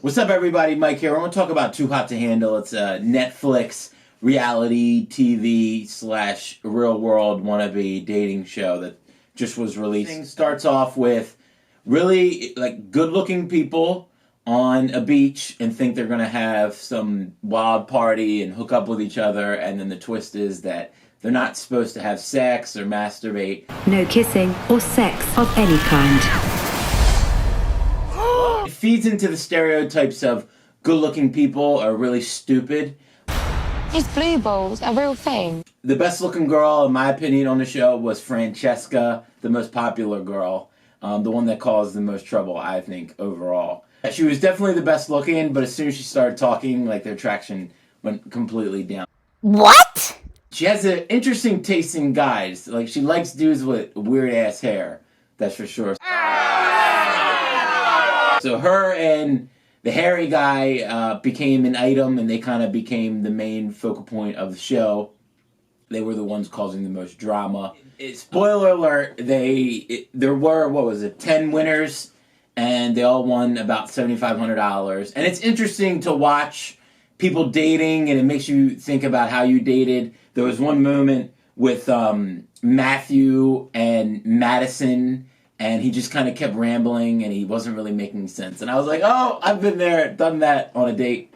What's up, everybody? Mike here. I want to talk about Too Hot to Handle. It's a Netflix reality TV / real world wannabe dating show that just was released. It starts off with really good-looking people on a beach and think they're going to have some wild party and hook up with each other, and then the twist is that they're not supposed to have sex or masturbate. No kissing or sex of any kind. It feeds into the stereotypes of good-looking people are really stupid. Is blue balls a real thing? The best-looking girl, in my opinion, on the show was Francesca, the most popular girl, the one that caused the most trouble, I think, overall. She was definitely the best-looking, but as soon as she started talking, their traction went completely down. What? She has an interesting taste in guys. She likes dudes with weird-ass hair, that's for sure. So her and the hairy guy became an item, and they kind of became the main focal point of the show. They were the ones causing the most drama. Spoiler alert, there were, 10 winners, and they all won about $7,500. And it's interesting to watch people dating, and it makes you think about how you dated. There was one moment with Matthew and Madison, and he just kind of kept rambling, and he wasn't really making sense. And I was like, oh, I've been there, done that on a date.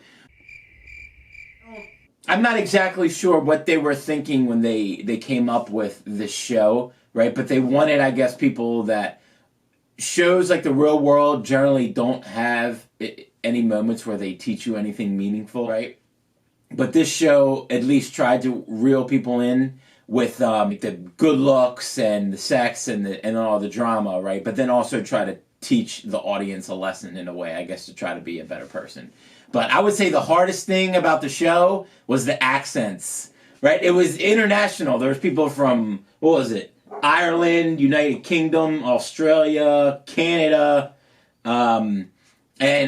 I'm not exactly sure what they were thinking when they came up with this show, right? But they wanted, I guess, people that shows like the real world generally don't have any moments where they teach you anything meaningful, right? But this show at least tried to reel people in with the good looks and the sex and all the drama, right? But then also try to teach the audience a lesson in a way, I guess, to try to be a better person. But I would say the hardest thing about the show was the accents, right? It was international. There was people from, Ireland, United Kingdom, Australia, Canada, and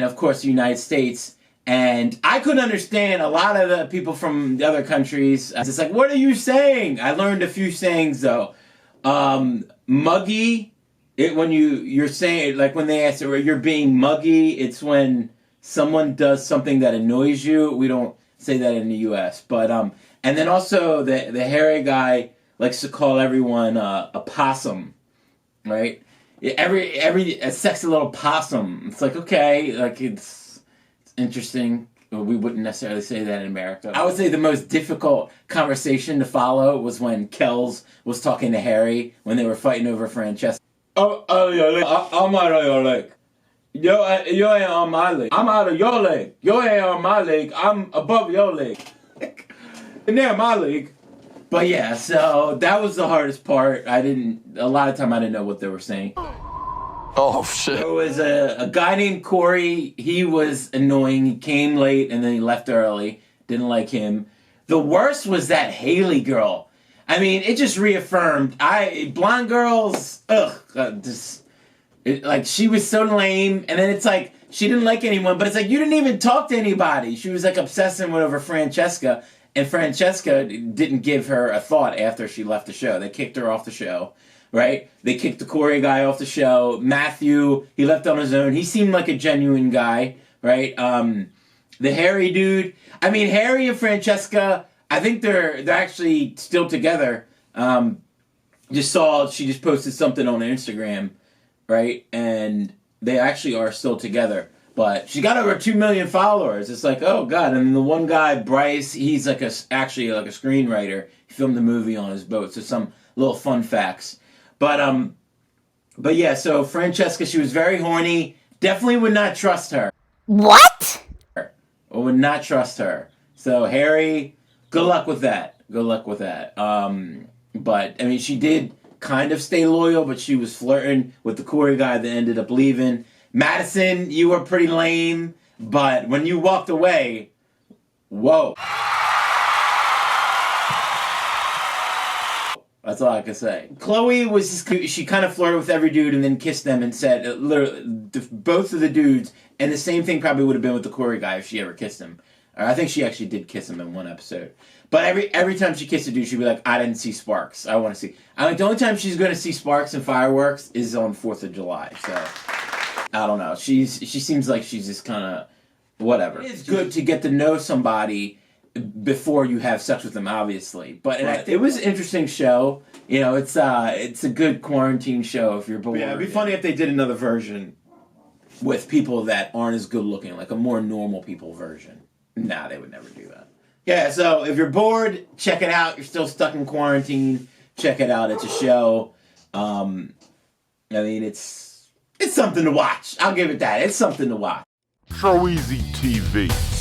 of course the United States. And I couldn't understand a lot of the people from the other countries. It's like, what are you saying? I learned a few sayings, though. Muggy, when you're saying, when they ask, you're being muggy, it's when someone does something that annoys you. We don't say that in the U.S. But, and then also the hairy guy likes to call everyone a possum, right? A sexy little possum. It's like, okay, it's interesting. We wouldn't necessarily say that in America. I would say the most difficult conversation to follow was when Kells was talking to Harry when they were fighting over Francesca. I'm out of your leg. You ain't on my leg. I'm out of your leg. You ain't on my leg. I'm above your leg. Near my leg. But yeah, so that was the hardest part. A lot of time I didn't know what they were saying. Oh, shit. There was a guy named Corey. He was annoying. He came late and then he left early. Didn't like him. The worst was that Haley girl. I mean, it just reaffirmed. Blonde girls, she was so lame. And then it's like, she didn't like anyone. But it's like, you didn't even talk to anybody. She was obsessing over Francesca. And Francesca didn't give her a thought after she left the show. They kicked her off the show. Right? They kicked the Corey guy off the show. Matthew, he left on his own. He seemed like a genuine guy, right? The Harry dude. I mean, Harry and Francesca, I think they're actually still together. She just posted something on Instagram, right? And they actually are still together. But she got over 2 million followers. It's like, oh God. And the one guy, Bryce, he's actually a screenwriter. He filmed the movie on his boat. So some little fun facts. But yeah, so Francesca, she was very horny. Definitely would not trust her. What? Or would not trust her. So Harry, good luck with that. Good luck with that. But I mean, she did kind of stay loyal, but she was flirting with the Corey guy that ended up leaving. Madison, you were pretty lame, but when you walked away, whoa. That's all I can say. Chloe she kind of flirted with every dude and then kissed them and said, literally, both of the dudes, and the same thing probably would have been with the Corey guy if she ever kissed him. I think she actually did kiss him in one episode. But every time she kissed a dude, she'd be like, I didn't see sparks. I want to see. The only time she's going to see sparks and fireworks is on 4th of July. So, I don't know. She seems like she's just kind of whatever. It's good to get to know somebody before you have sex with them, obviously. But it was an interesting show. You know, it's a good quarantine show if you're bored. Yeah, it'd be funny if they did another version with people that aren't as good looking, like a more normal people version. Nah, they would never do that. Yeah, so if you're bored, check it out. You're still stuck in quarantine. Check it out. It's a show. I mean, it's something to watch. I'll give it that. It's something to watch. So Easy TV.